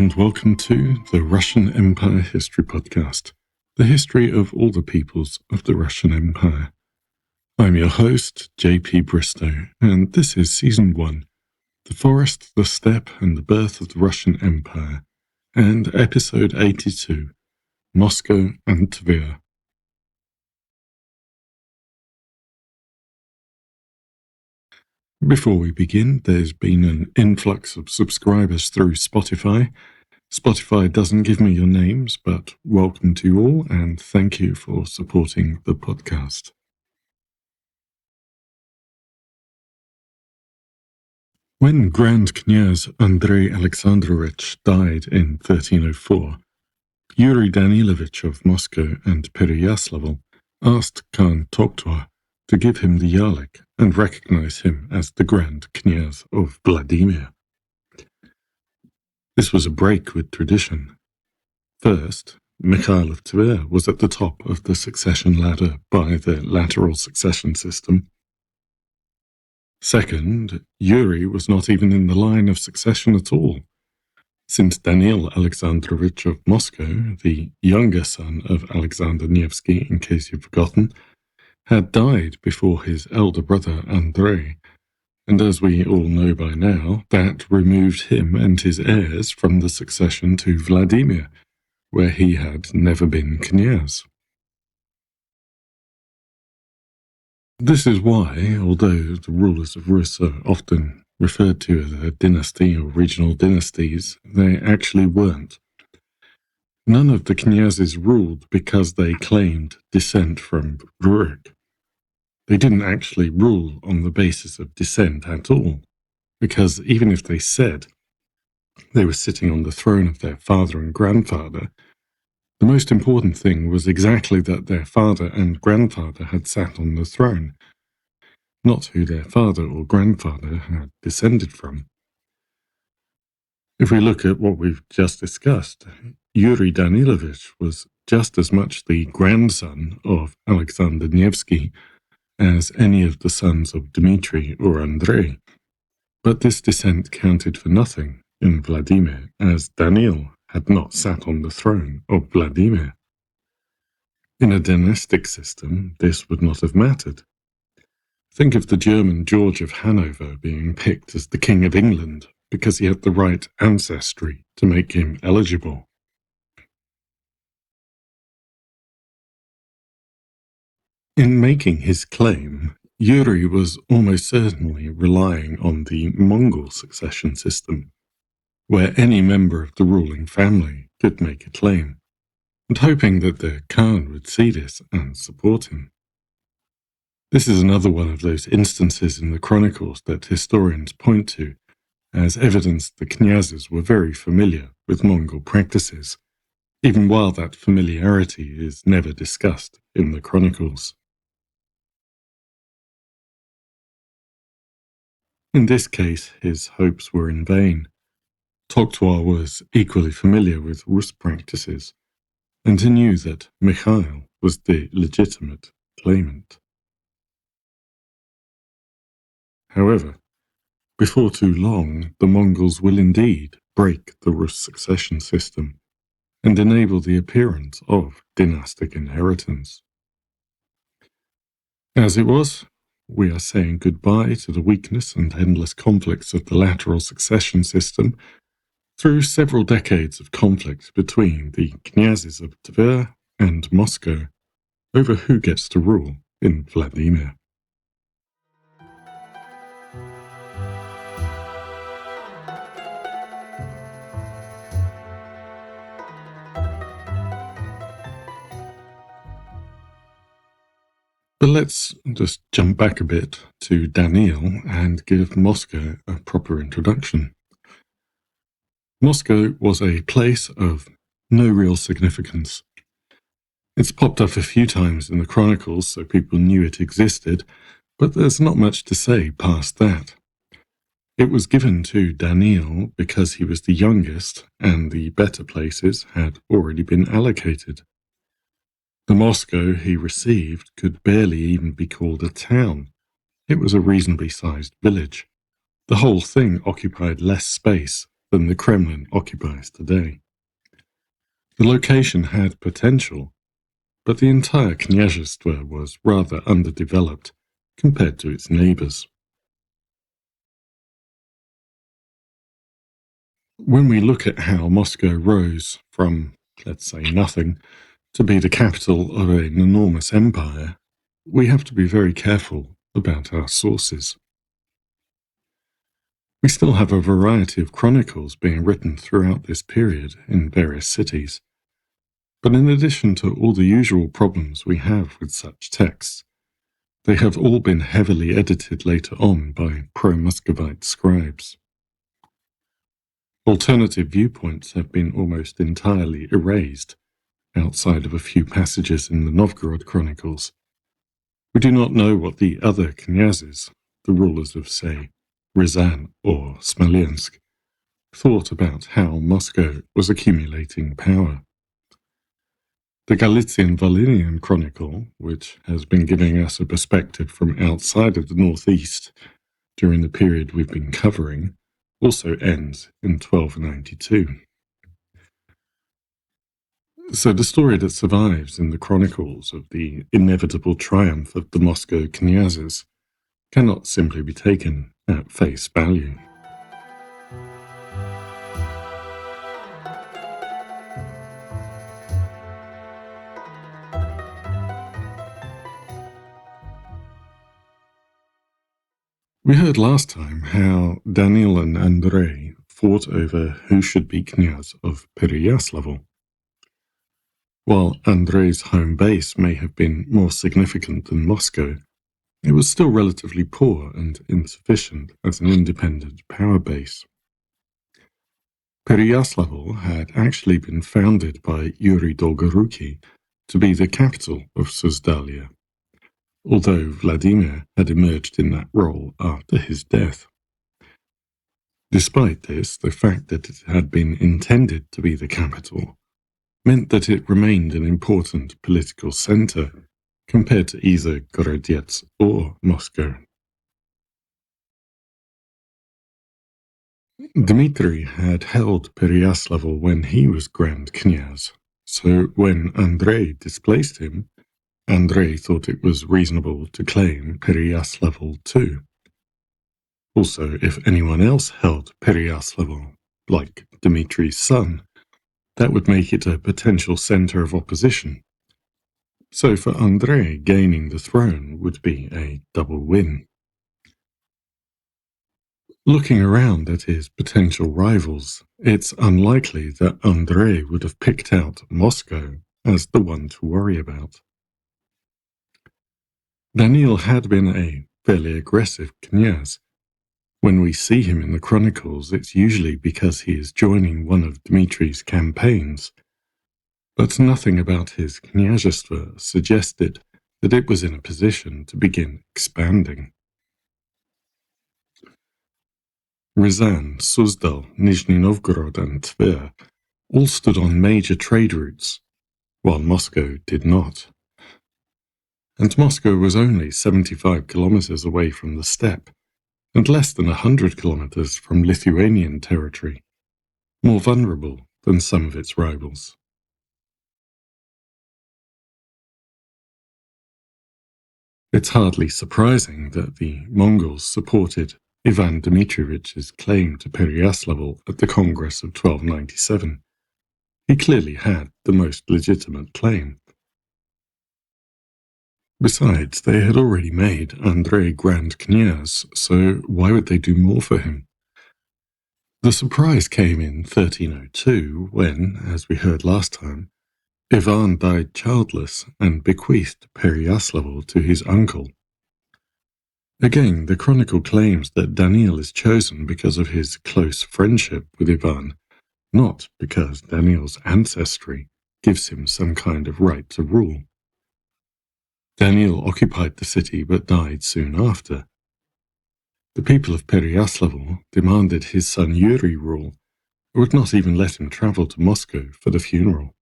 and welcome to the Russian Empire History Podcast, the history of all the peoples of the Russian Empire. I'm your host, J.P. Bristow, and this is Season 1, The Forest, the Steppe, and the Birth of the Russian Empire, and Episode 82, Moscow and Tver. Before we begin, there's been an influx of subscribers through Spotify. Spotify doesn't give me your names, but welcome to you all, and thank you for supporting the podcast. When Grand Knyaz Andrei Alexandrovich died in 1304, Yuri Danilovich of Moscow and Pereyaslavl asked Khan Toktor to give him the Yarlik and recognize him as the Grand Knyaz of Vladimir. This was a break with tradition. First, Mikhail of Tver was at the top of the succession ladder by the lateral succession system. Second, Yuri was not even in the line of succession at all, since Daniil Alexandrovich of Moscow, the younger son of Alexander Nevsky, in case you've forgotten, had died before his elder brother Andrei, and as we all know by now, that removed him and his heirs from the succession to Vladimir, where he had never been knyaz. This is why, although the rulers of Rus are often referred to as a dynasty or regional dynasties, they actually weren't. None of the knyazes ruled because they claimed descent from Rurik. They didn't actually rule on the basis of descent at all, because even if they said they were sitting on the throne of their father and grandfather, the most important thing was exactly that their father and grandfather had sat on the throne, not who their father or grandfather had descended from. If we look at what we've just discussed, Yuri Danilovich was just as much the grandson of Alexander Nevsky as any of the sons of Dmitri or Andrei. But this descent counted for nothing in Vladimir, as Daniil had not sat on the throne of Vladimir. In a dynastic system, this would not have mattered. Think of the German George of Hanover being picked as the King of England because he had the right ancestry to make him eligible. In making his claim, Yuri was almost certainly relying on the Mongol succession system, where any member of the ruling family could make a claim, and hoping that the Khan would see this and support him. This is another one of those instances in the chronicles that historians point to as evidence the knyazes were very familiar with Mongol practices, even while that familiarity is never discussed in the chronicles. In this case, his hopes were in vain. Toktor was equally familiar with Rus practices, and he knew that Mikhail was the legitimate claimant. However, before too long, the Mongols will indeed break the Rus succession system and enable the appearance of dynastic inheritance. As it was, we are saying goodbye to the weakness and endless conflicts of the lateral succession system through several decades of conflict between the knyazes of Tver and Moscow over who gets to rule in Vladimir. But let's just jump back a bit to Daniil and give Moscow a proper introduction. Moscow was a place of no real significance. It's popped up a few times in the chronicles, so people knew it existed, but there's not much to say past that. It was given to Daniil because he was the youngest, and the better places had already been allocated. The Moscow he received could barely even be called a town. It was a reasonably sized village. The whole thing occupied less space than the Kremlin occupies today. The location had potential, but the entire kняжество was rather underdeveloped compared to its neighbors. When we look at how Moscow rose from, let's say, nothing to be the capital of an enormous empire, we have to be very careful about our sources. We still have a variety of chronicles being written throughout this period in various cities. But in addition to all the usual problems we have with such texts, they have all been heavily edited later on by pro-Muscovite scribes. Alternative viewpoints have been almost entirely erased, outside of a few passages in the Novgorod Chronicles. We do not know what the other knyazes, the rulers of, say, Ryazan or Smolensk, thought about how Moscow was accumulating power. The Galician-Volhynian Chronicle, which has been giving us a perspective from outside of the northeast during the period we've been covering, also ends in 1292. So the story that survives in the chronicles of the inevitable triumph of the Moscow knyazes cannot simply be taken at face value. We heard last time how Daniel and Andrei fought over who should be knyaz of Pereyaslavl. While Andrei's home base may have been more significant than Moscow, it was still relatively poor and insufficient as an independent power base. Pereyaslavl had actually been founded by Yuri Dolgoruki to be the capital of Susdalia, although Vladimir had emerged in that role after his death. Despite this, the fact that it had been intended to be the capital meant that it remained an important political center compared to either Gorodets or Moscow. Dmitry had held Pereyaslavl when he was Grand Knyaz, so when Andrei displaced him, Andrei thought it was reasonable to claim Pereyaslavl too. Also, if anyone else held Pereyaslavl, like Dmitry's son, that would make it a potential center of opposition. So for Andrei, gaining the throne would be a double win. Looking around at his potential rivals, it's unlikely that Andrei would have picked out Moscow as the one to worry about. Daniil had been a fairly aggressive knyaz. When we see him in the chronicles, it's usually because he is joining one of Dmitry's campaigns, but nothing about his kняжество suggested that it was in a position to begin expanding. Ryazan, Suzdal, Nizhny Novgorod, and Tver all stood on major trade routes, while Moscow did not. And Moscow was only 75 kilometers away from the steppe, and less than 100 kilometers from Lithuanian territory, more vulnerable than some of its rivals. It's hardly surprising that the Mongols supported Ivan Dmitrievich's claim to Pereyaslavl at the Congress of 1297. He clearly had the most legitimate claim. Besides, they had already made Andrei Grand Knyaz, so why would they do more for him? The surprise came in 1302 when, as we heard last time, Ivan died childless and bequeathed Pereyaslavl to his uncle. Again, the chronicle claims that Daniil is chosen because of his close friendship with Ivan, not because Daniil's ancestry gives him some kind of right to rule. Daniil occupied the city but died soon after. The people of Pereyaslavl demanded his son Yuri rule, and would not even let him travel to Moscow for the funeral.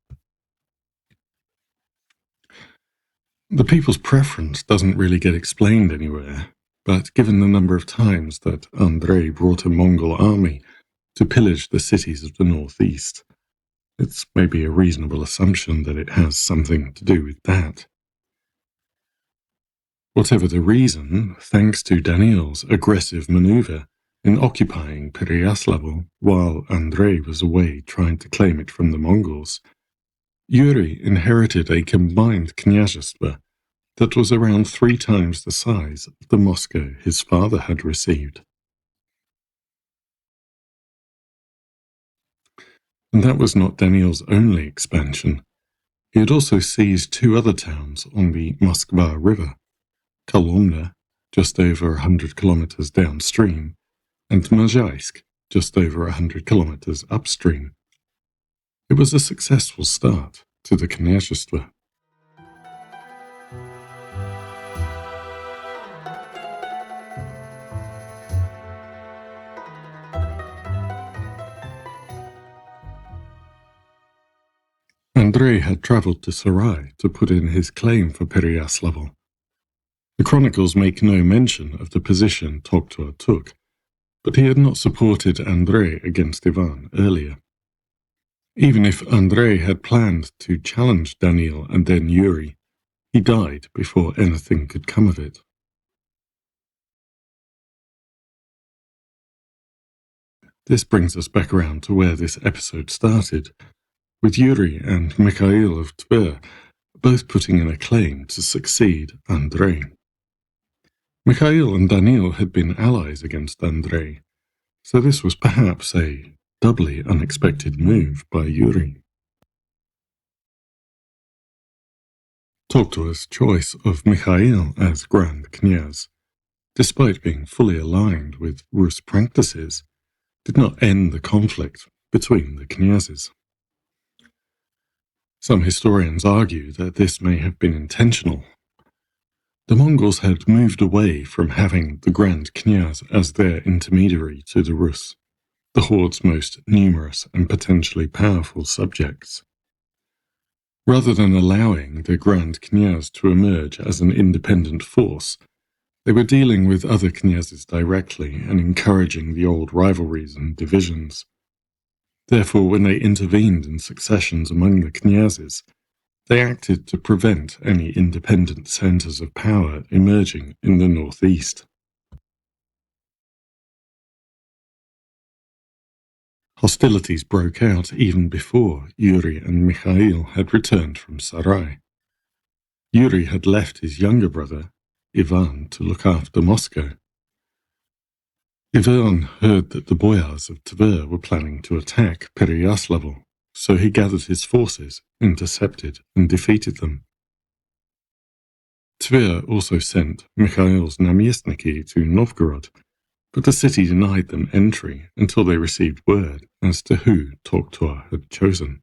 The people's preference doesn't really get explained anywhere, but given the number of times that Andrei brought a Mongol army to pillage the cities of the northeast. It's maybe a reasonable assumption that it has something to do with that. Whatever the reason, thanks to Daniil's aggressive maneuver in occupying Pereyaslav while Andrei was away trying to claim it from the Mongols, Yuri inherited a combined kняжество that was around 3 times the size of the Moscow his father had received. And that was not Daniil's only expansion. He had also seized 2 other towns on the Moskva River, Kolomna, just over 100 kilometers downstream, and Mozhaisk, just over 100 kilometers upstream. It was a successful start to the kняжество. Andrei had travelled to Sarai to put in his claim for Pereyaslav. The chronicles make no mention of the position Toktor took, but he had not supported Andrei against Ivan earlier. Even if Andrei had planned to challenge Daniil and then Yuri, he died before anything could come of it. This brings us back around to where this episode started, with Yuri and Mikhail of Tver both putting in a claim to succeed Andrei. Mikhail and Daniil had been allies against Andrei, so this was perhaps a doubly unexpected move by Yuri. Toktor's choice of Mikhail as Grand Knyaz, despite being fully aligned with Rus practices, did not end the conflict between the knyazes. Some historians argue that this may have been intentional. The Mongols had moved away from having the Grand Knyaz as their intermediary to the Rus, the horde's most numerous and potentially powerful subjects. Rather than allowing the Grand Knyaz to emerge as an independent force, they were dealing with other knyazes directly and encouraging the old rivalries and divisions. Therefore, when they intervened in successions among the knyazes, they acted to prevent any independent centres of power emerging in the northeast. Hostilities broke out even before Yuri and Mikhail had returned from Sarai. Yuri had left his younger brother, Ivan, to look after Moscow. Ivan heard that the boyars of Tver were planning to attack Pereyaslav, so he gathered his forces, intercepted, and defeated them. Tver also sent Mikhail's namiestniki to Novgorod, but the city denied them entry until they received word as to who Toktor had chosen.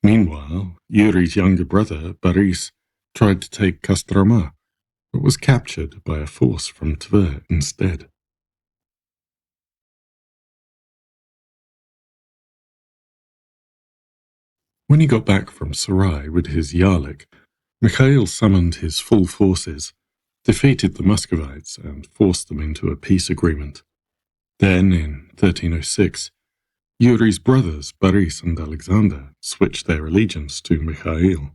Meanwhile, Yuri's younger brother, Boris, tried to take Kostroma, but was captured by a force from Tver instead. When he got back from Sarai with his Yarlik, Mikhail summoned his full forces, defeated the Muscovites, and forced them into a peace agreement. Then, in 1306, Yuri's brothers, Boris and Alexander, switched their allegiance to Mikhail.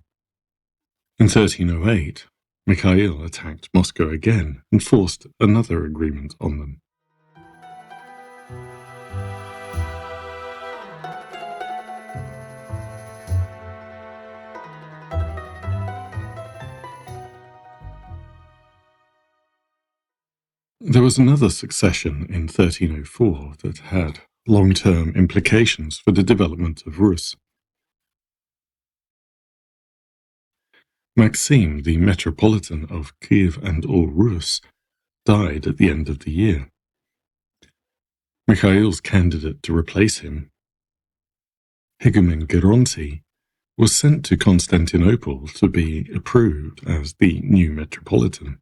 In 1308, Mikhail attacked Moscow again and forced another agreement on them. There was another succession in 1304 that had long-term implications for the development of Rus. Maxim, the Metropolitan of Kiev and all Rus, died at the end of the year. Mikhail's candidate to replace him, Hegumen Geronti, was sent to Constantinople to be approved as the new Metropolitan.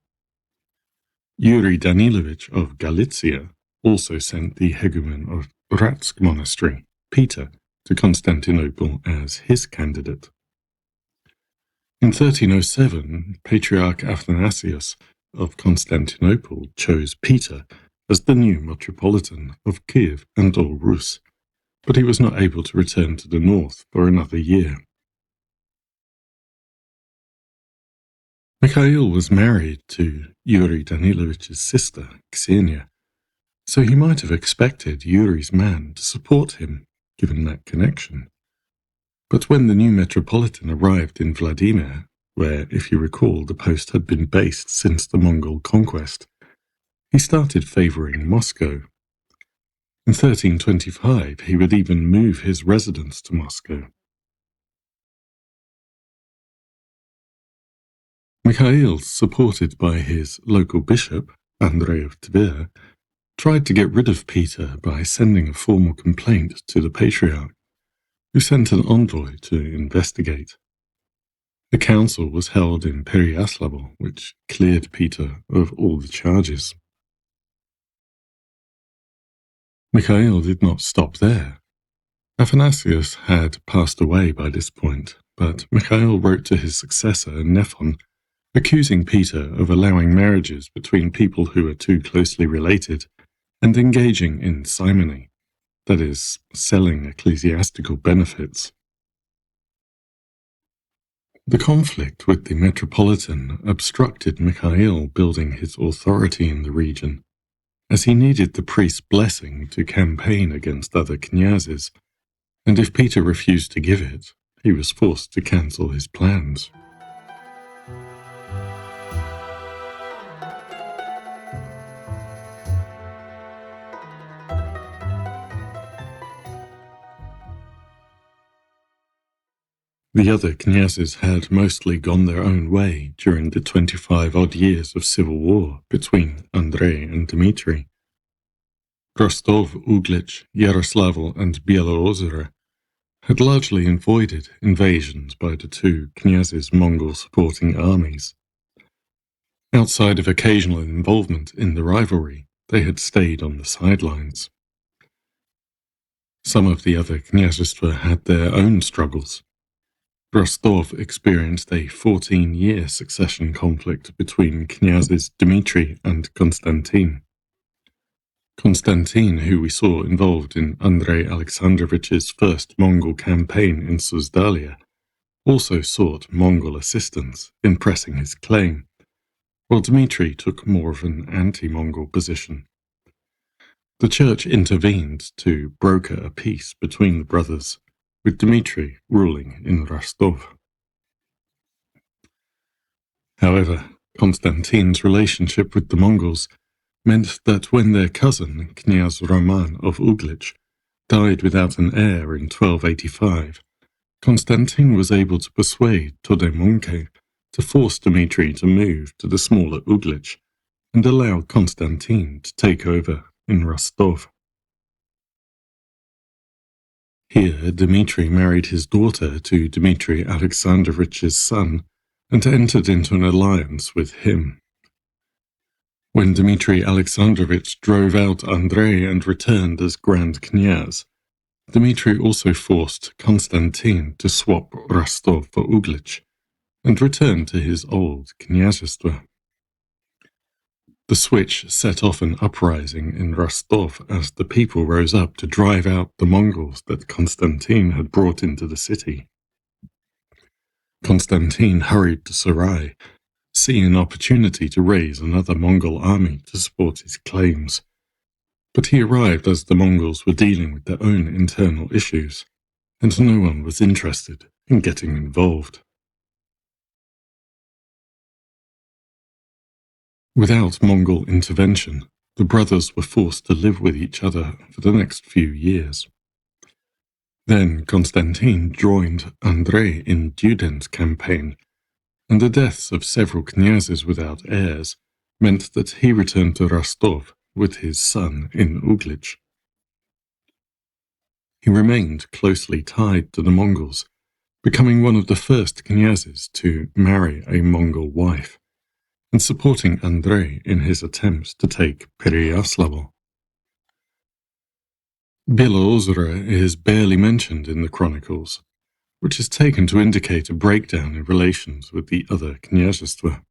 Yuri Danilovich of Galicia also sent the Hegumen of Ratsk Monastery, Peter, to Constantinople as his candidate. In 1307, Patriarch Athanasius of Constantinople chose Peter as the new Metropolitan of Kiev and all Rus, but he was not able to return to the north for another year. Mikhail was married to Yuri Danilovich's sister, Ksenia, so he might have expected Yuri's man to support him, given that connection. But when the new Metropolitan arrived in Vladimir, where, if you recall, the post had been based since the Mongol conquest, he started favouring Moscow. In 1325, he would even move his residence to Moscow. Mikhail, supported by his local bishop, Andrei of Tver, tried to get rid of Peter by sending a formal complaint to the Patriarch, who sent an envoy to investigate. The council was held in Pereyaslav, which cleared Peter of all the charges. Mikhail did not stop there. Athanasius had passed away by this point, but Mikhail wrote to his successor, Nephon, accusing Peter of allowing marriages between people who are too closely related and engaging in simony, that is, selling ecclesiastical benefits. The conflict with the Metropolitan obstructed Mikhail building his authority in the region, as he needed the priest's blessing to campaign against other knyazes, and if Peter refused to give it, he was forced to cancel his plans. The other knyazes had mostly gone their own way during the 25-odd years of civil war between Andrei and Dmitri. Rostov, Uglich, Yaroslavl, and Bielozero had largely avoided invasions by the two knyazes' Mongol-supporting armies. Outside of occasional involvement in the rivalry, they had stayed on the sidelines. Some of the other knyazstva had their own struggles. Rostov experienced a 14-year succession conflict between knyazes Dmitri and Konstantin. Konstantin, who we saw involved in Andrei Alexandrovich's first Mongol campaign in Susdalia, also sought Mongol assistance in pressing his claim, while Dmitri took more of an anti-Mongol position. The church intervened to broker a peace between the brothers, with Dmitri ruling in Rostov. However, Konstantin's relationship with the Mongols meant that when their cousin, Knyaz Roman of Uglich, died without an heir in 1285, Konstantin was able to persuade Todemonke to force Dmitri to move to the smaller Uglich and allow Konstantin to take over in Rostov. Here, Dmitri married his daughter to Dmitri Alexandrovich's son and entered into an alliance with him. When Dmitri Alexandrovich drove out Andrei and returned as Grand Knyaz, Dmitri also forced Konstantin to swap Rostov for Uglich and return to his old knyazstva. The switch set off an uprising in Rostov as the people rose up to drive out the Mongols that Konstantin had brought into the city. Konstantin hurried to Sarai, seeing an opportunity to raise another Mongol army to support his claims. But he arrived as the Mongols were dealing with their own internal issues, and no one was interested in getting involved. Without Mongol intervention, the brothers were forced to live with each other for the next few years. Then Konstantin joined Andrei in Duden's campaign, and the deaths of several knyazes without heirs meant that he returned to Rostov with his son in Uglich. He remained closely tied to the Mongols, becoming one of the first knyazes to marry a Mongol wife, and supporting Andrei in his attempts to take Pereyaslav. Bielozero is barely mentioned in the chronicles, which is taken to indicate a breakdown in relations with the other knyazstva.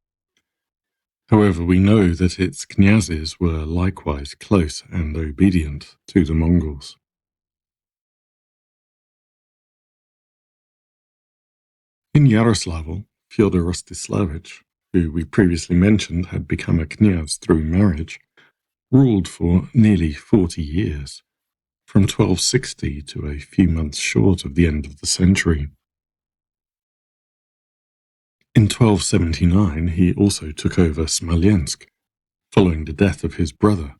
However, we know that its knyazes were likewise close and obedient to the Mongols. In Yaroslavl, Fyodor Rostislavich, who we previously mentioned had become a knyaz through marriage, ruled for nearly 40 years, from 1260 to a few months short of the end of the century. In 1279, he also took over Smolensk, following the death of his brother,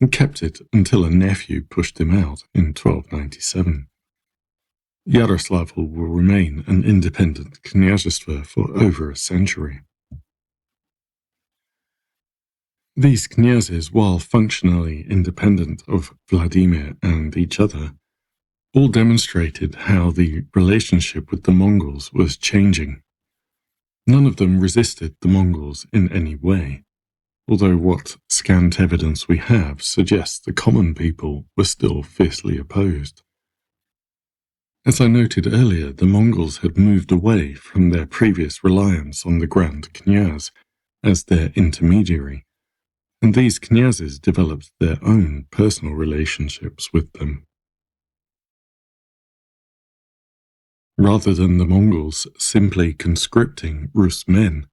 and kept it until a nephew pushed him out in 1297. Yaroslavl will remain an independent knyazhestvo for over a century. These knyazes, while functionally independent of Vladimir and each other, all demonstrated how the relationship with the Mongols was changing. None of them resisted the Mongols in any way, although what scant evidence we have suggests the common people were still fiercely opposed. As I noted earlier, the Mongols had moved away from their previous reliance on the Grand Knyaz as their intermediary, and these knyazes developed their own personal relationships with them. Rather than the Mongols simply conscripting Rus men,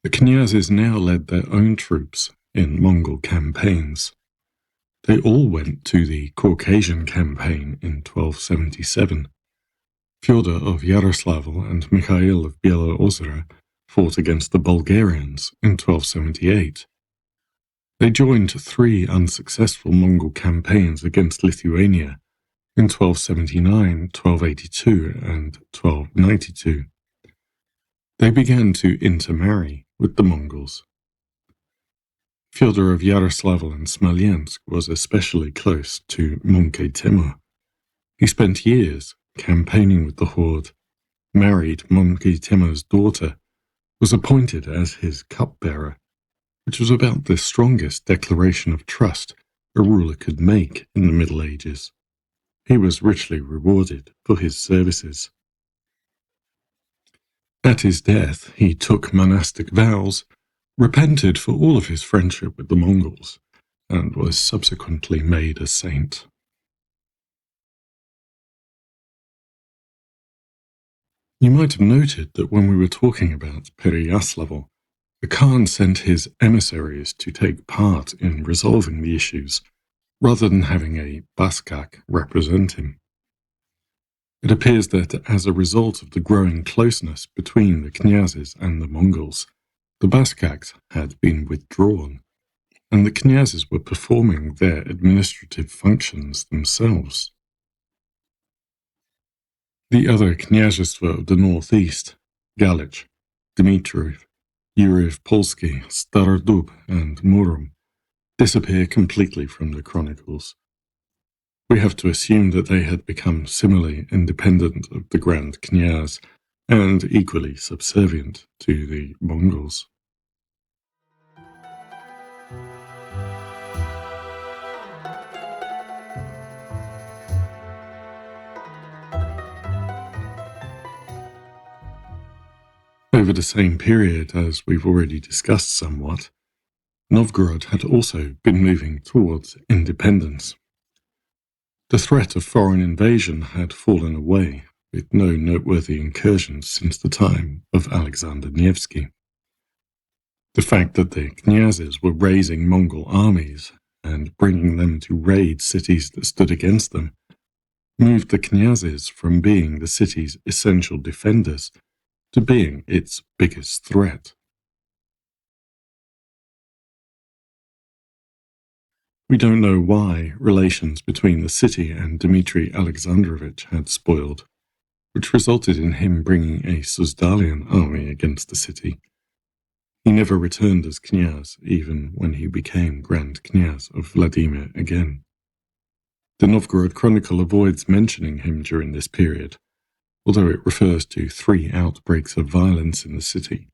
the knyazes now led their own troops in Mongol campaigns. They all went to the Caucasian campaign in 1277. Fyodor of Yaroslavl and Mikhail of Bielo-Ozero fought against the Bulgarians in 1278. They joined 3 unsuccessful Mongol campaigns against Lithuania in 1279, 1282, and 1292. They began to intermarry with the Mongols. Fyodor of Yaroslavl and Smolensk was especially close to Monkey Temur. He spent years campaigning with the horde, married Monkey Temur's daughter, was appointed as his cupbearer, which was about the strongest declaration of trust a ruler could make in the Middle Ages. He was richly rewarded for his services. At his death, he took monastic vows, repented for all of his friendship with the Mongols, and was subsequently made a saint. You might have noted that when we were talking about Pereyaslavl, the Khan sent his emissaries to take part in resolving the issues, rather than having a Baskak represent him. It appears that as a result of the growing closeness between the knyazes and the Mongols, the Baskaks had been withdrawn, and the knyazes were performing their administrative functions themselves. The other knyazhestva of the northeast, Galich, Dmitriev, Yurev Polsky, Starodub, and Murom, disappear completely from the chronicles. We have to assume that they had become similarly independent of the Grand Knyaz and equally subservient to the Mongols. Over the same period, as we've already discussed somewhat, Novgorod had also been moving towards independence. The threat of foreign invasion had fallen away, with no noteworthy incursions since the time of Alexander Nevsky. The fact that the knyazes were raising Mongol armies and bringing them to raid cities that stood against them moved the knyazes from being the city's essential defenders to being its biggest threat. We don't know why relations between the city and Dmitry Alexandrovich had spoiled, which resulted in him bringing a Suzdalian army against the city. He never returned as knyaz, even when he became Grand Knyaz of Vladimir again. The Novgorod Chronicle avoids mentioning him during this period, although it refers to 3 outbreaks of violence in the city,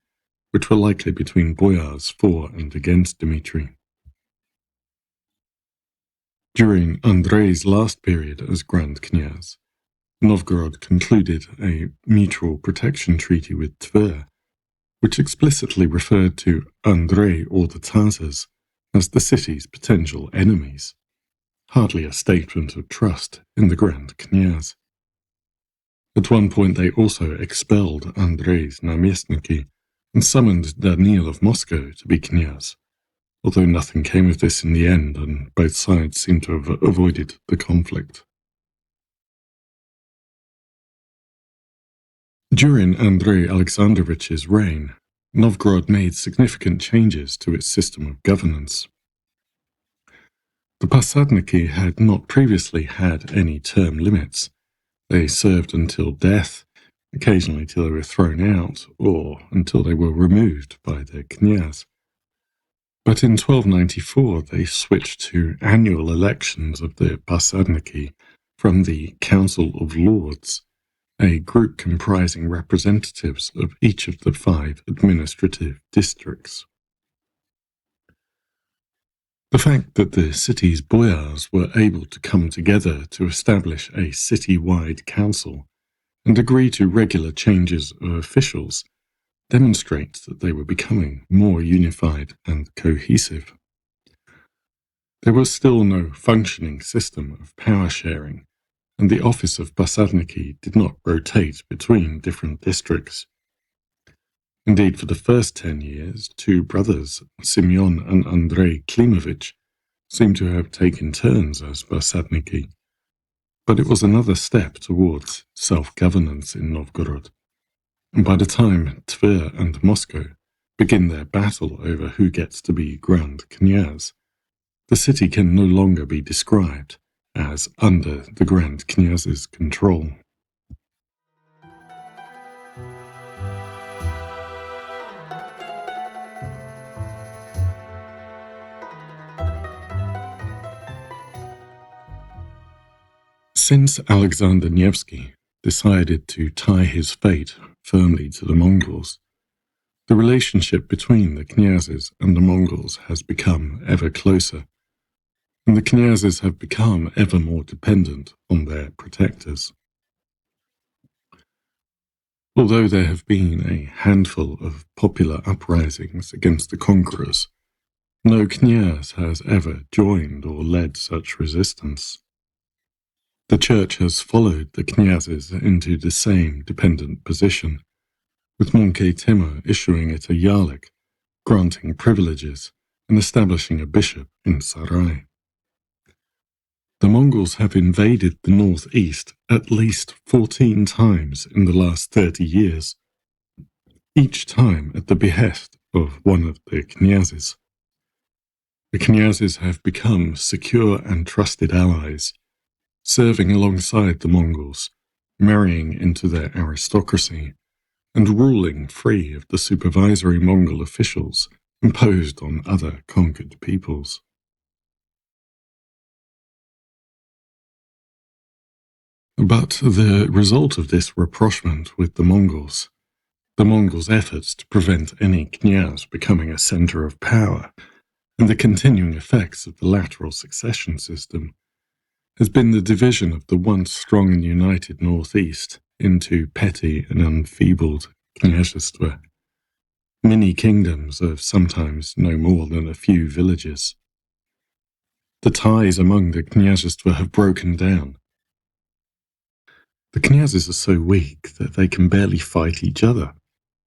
which were likely between boyars for and against Dmitry. During Andrei's last period as Grand Knyaz, Novgorod concluded a mutual protection treaty with Tver, which explicitly referred to Andrei or the Tatars as the city's potential enemies. Hardly a statement of trust in the Grand Knyaz. At one point they also expelled Andrei's namestniki and summoned Daniil of Moscow to be Knyaz, although nothing came of this in the end and both sides seem to have avoided the conflict. During Andrei Alexandrovich's reign, Novgorod made significant changes to its system of governance. The Posadniki had not previously had any term limits. They served until death, occasionally till they were thrown out, or until they were removed by their knyaz. But in 1294 they switched to annual elections of the Posadniki from the Council of Lords, a group comprising representatives of each of the 5 administrative districts. The fact that the city's boyars were able to come together to establish a city-wide council and agree to regular changes of officials demonstrates that they were becoming more unified and cohesive. There was still no functioning system of power sharing, and the office of Posadniki did not rotate between different districts. Indeed, for the first 10 years, 2 brothers, Simeon and Andrei Klimovich, seemed to have taken turns as Posadniki, but it was another step towards self-governance in Novgorod. And by the time Tver and Moscow begin their battle over who gets to be Grand Knyaz, the city can no longer be described as under the Grand Knyaz's control. Since Alexander Nevsky decided to tie his fate firmly to the Mongols, the relationship between the Knyazes and the Mongols has become ever closer, and the Knyazes have become ever more dependent on their protectors. Although there have been a handful of popular uprisings against the conquerors, no Knyaz has ever joined or led such resistance. The Church has followed the Knyazes into the same dependent position, with Monkey Timur issuing it a Yarlik, granting privileges and establishing a bishop in Sarai. The Mongols have invaded the northeast at least 14 times in the last 30 years, each time at the behest of one of the Knyazes. The Knyazes have become secure and trusted allies, serving alongside the Mongols, marrying into their aristocracy, and ruling free of the supervisory Mongol officials imposed on other conquered peoples. But the result of this rapprochement with the Mongols' efforts to prevent any Knyaz becoming a centre of power, and the continuing effects of the lateral succession system, has been the division of the once strong and united northeast into petty and enfeebled knyazhestva, mini-kingdoms of sometimes no more than a few villages. The ties among the knyazhestva have broken down. The knyazes are so weak that they can barely fight each other,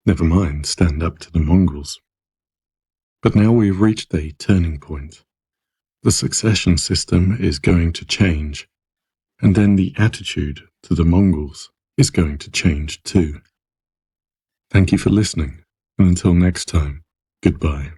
never mind stand up to the Mongols. But now we've reached a turning point. The succession system is going to change, and then the attitude to the Mongols is going to change too. Thank you for listening, and until next time, goodbye.